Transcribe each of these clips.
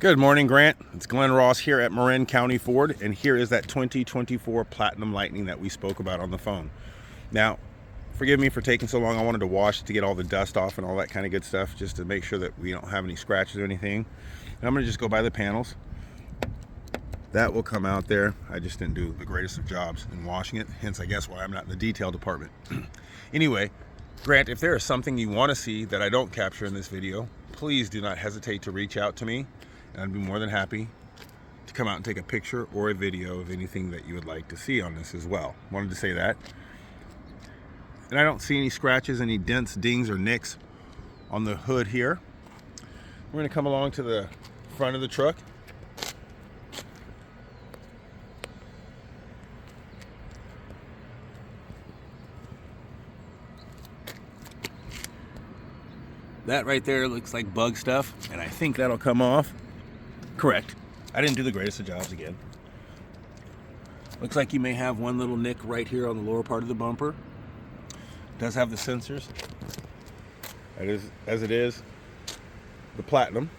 Good morning, Grant. It's Glenn Ross here at Marin County Ford, and here is that 2024 Platinum Lightning that we spoke about on the phone. Now, forgive me for taking so long. I wanted to wash it to get all the dust off and all that kind of good stuff, just to make sure that we don't have any scratches or anything. And I'm going to just go by the panels. That will come out there. I just didn't do the greatest of jobs in washing it, hence I guess why I'm not in the detail department. Anyway, Grant, if there is something you want to see that I don't capture in this video, please do not hesitate to reach out to me. And I'd be more than happy to come out and take a picture or a video of anything that you would like to see on this as well. Wanted to say that. And I don't see any scratches, any dents, dings, or nicks on the hood here. We're going to come along to the front of the truck. That right there looks like bug stuff, and I think that'll come off. Correct. I didn't do the greatest of jobs again. Looks like you may have one little nick right here on the lower part of the bumper. It does have the sensors. That is, as it is, the Platinum.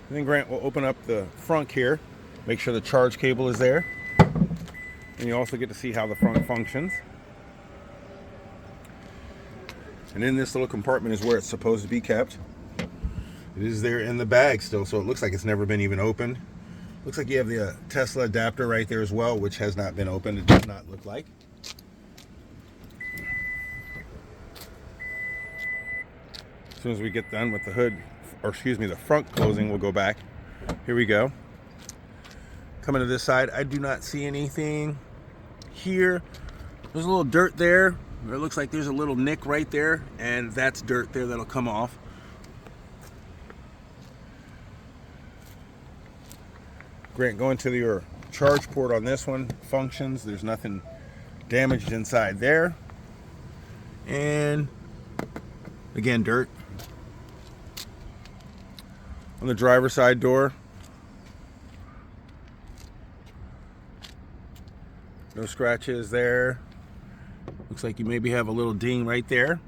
And then Grant will open up the front here, make sure the charge cable is there. And you also get to see how the front functions. And in this little compartment is where it's supposed to be kept. It is there in the bag still, so it looks like it's never been even opened. Looks like you have the Tesla adapter right there as well, which has not been opened. It does not look like. As soon as we get done with the hood, or excuse me, the front closing, we'll go back. Here we go. Coming to this side, I do not see anything here. There's a little dirt there. It looks like there's a little nick right there, and that's dirt there that'll come off. Grant, going to your charge port on this one, functions. There's nothing damaged inside there. And again, dirt. On the driver's side door, no scratches there. Looks like you maybe have a little ding right there.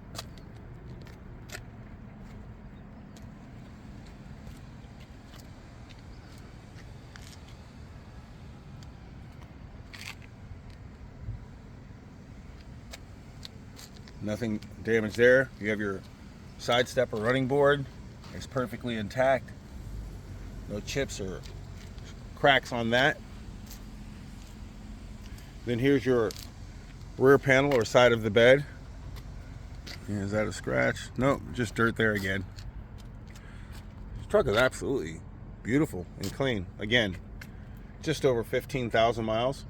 Nothing damaged there. You have your side stepper running board. It's perfectly intact. No chips or cracks on that. Then here's your rear panel or side of the bed. Is that a scratch? Nope, just dirt there again. This truck is absolutely beautiful and clean. Again, just over 15,000 miles.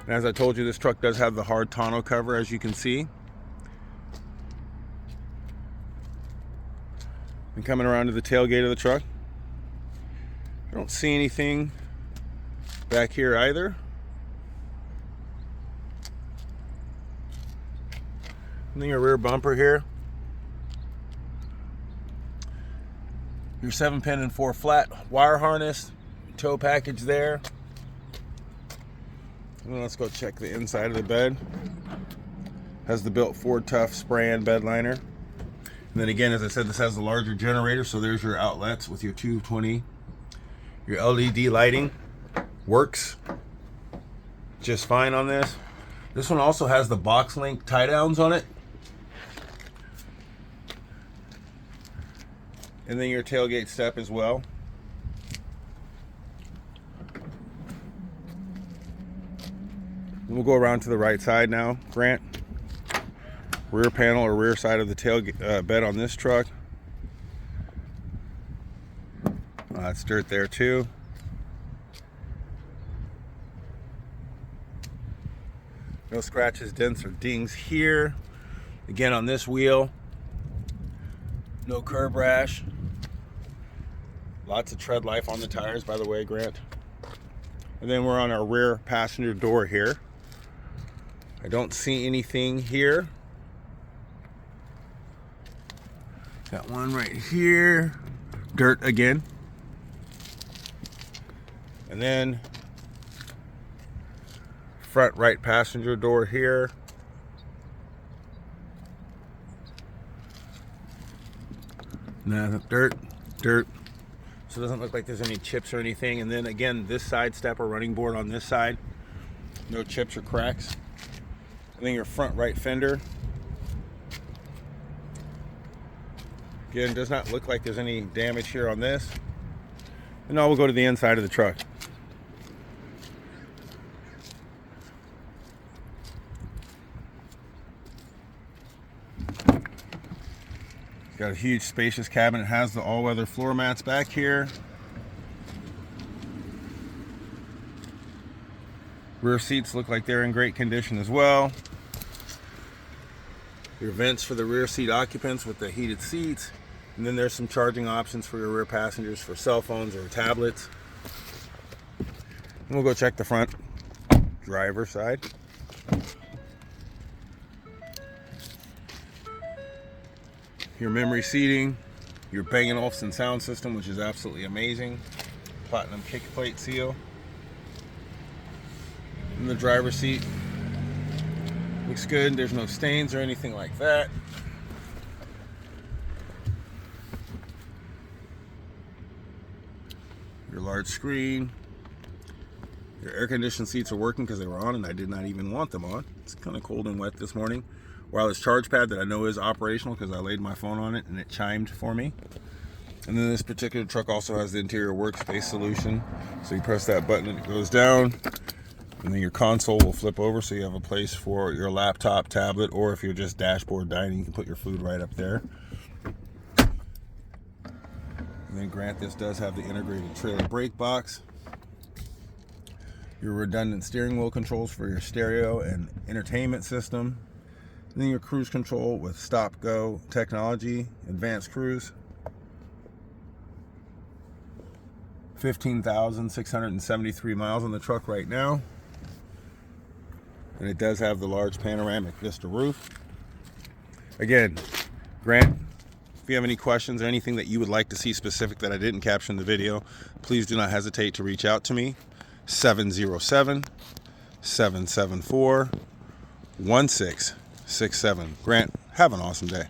And as I told you, this truck does have the hard tonneau cover, as you can see. And coming around to the tailgate of the truck, I don't see anything back here either. And then your rear bumper here. Your 7-pin and 4 flat wire harness, tow package there. And then let's go check the inside of the bed. Has the built Ford Tough spray-in bed liner. And then again, as I said, this has the larger generator, so there's your outlets with your 220. Your LED lighting works just fine on this. This one also has the box link tie downs on it. And then your tailgate step as well. We'll go around to the right side now, Grant. Rear panel or rear side of the tailgate bed on this truck. That's dirt there too. No scratches, dents, or dings here. Again, on this wheel, no curb rash. Lots of tread life on the tires, by the way, Grant. And then we're on our rear passenger door here. I don't see anything here. Got one right here. Dirt again. And then front right passenger door here. Nah, dirt, dirt. So it doesn't look like there's any chips or anything. And then again, this side stepper running board on this side, no chips or cracks. And then your front right fender, again, does not look like there's any damage here on this. And now we'll go to the inside of the truck. Got a huge spacious cabin. It has the all-weather floor mats back here. Rear seats look like they're in great condition as well. Your vents for the rear seat occupants with the heated seats. And then there's some charging options for your rear passengers for cell phones or tablets. And we'll go check the front driver side. Your memory seating, your Bang & Olufsen sound system, which is absolutely amazing. Platinum kick plate seal. And the driver's seat looks good. There's no stains or anything like that. Your large screen. Your air conditioned seats are working because they were on and I did not even want them on. It's kind of cold and wet this morning. Wireless charge pad that I know is operational because I laid my phone on it and it chimed for me. And then this particular truck also has the interior workspace solution. So you press that button and it goes down. And then your console will flip over so you have a place for your laptop, tablet, or if you're just dashboard dining, you can put your food right up there. And then grant this does have the integrated trailer brake box. Your redundant steering wheel controls for your stereo and entertainment system. And then your cruise control with stop-go technology, advanced cruise. 15,673 miles on the truck right now. And it does have the large panoramic vista roof. Again, Grant, if you have any questions or anything that you would like to see specific that I didn't capture in the video, please do not hesitate to reach out to me. 707-774-1667. Grant, have an awesome day.